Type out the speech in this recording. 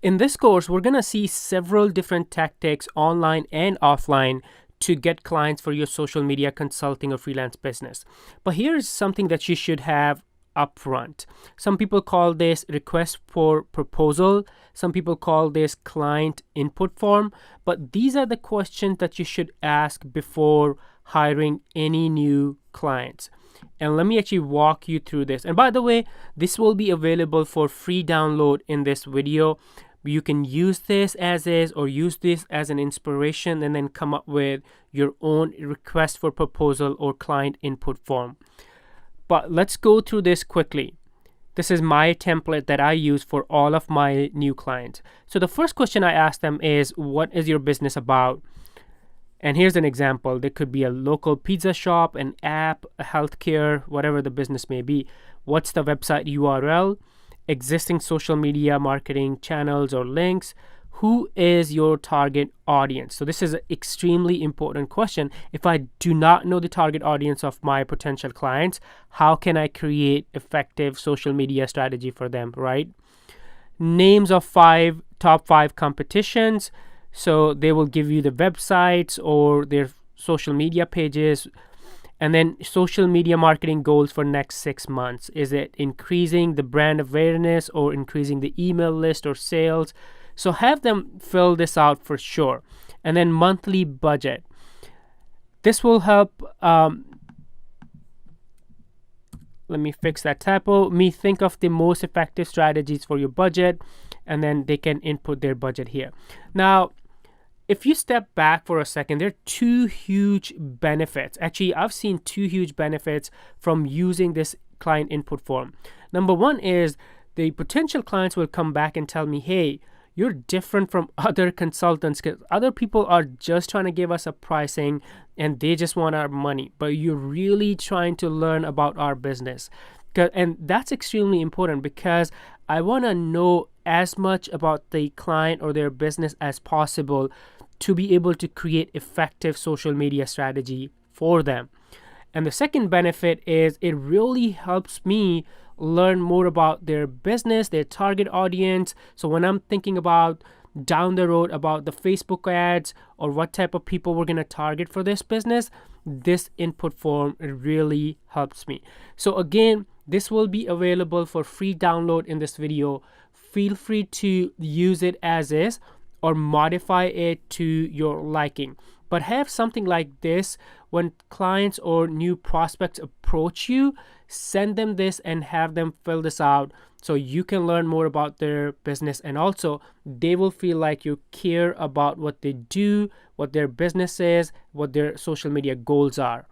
In this course, we're going to see several different tactics online and offline to get clients for your social media consulting or freelance business. But here's something that you should have upfront. Some people call this request for proposal. Some people call this client input form. But these are the questions that you should ask before hiring any new clients. And let me actually walk you through this. And by the way, this will be available for free download in this video. You can use this as is or use this as an inspiration and then come up with your own request for proposal or client input form. But let's go through this quickly. This is my template that I use for all of my new clients. So the first question I ask them is, what is your business about? And here's an example. There could be a local pizza shop, an app, a healthcare, whatever the business may be. What's the website URL? Existing social media marketing channels or links. Who is your target audience? So this is an extremely important question. If I do not know the target audience of my potential clients, how can I create effective social media strategy for them, right? Names of top five competitions. So they will give you the websites or their social media pages. And then social media marketing goals for next 6 months. Is it increasing the brand awareness or increasing the email list or sales? So have them fill this out for sure. And then monthly budget. This will help, let me fix that typo, me think of the most effective strategies for your budget, and then they can input their budget here. Now, if you step back for a second, there are two huge benefits. Actually, I've seen two huge benefits from using this client input form. Number one is the potential clients will come back and tell me, hey, you're different from other consultants because other people are just trying to give us a pricing and they just want our money. But you're really trying to learn about our business. And that's extremely important because I want to know as much about the client or their business as possible to be able to create effective social media strategy for them. And the second benefit is it really helps me learn more about their business, their target audience. So when I'm thinking about down the road about the Facebook ads or what type of people we're going to target for this business, this input form really helps me. So again, this will be available for free download in this video. Feel free to use it as is or modify it to your liking. But have something like this when clients or new prospects approach you, send them this and have them fill this out so you can learn more about their business, and also they will feel like you care about what they do, what their business is, what their social media goals are.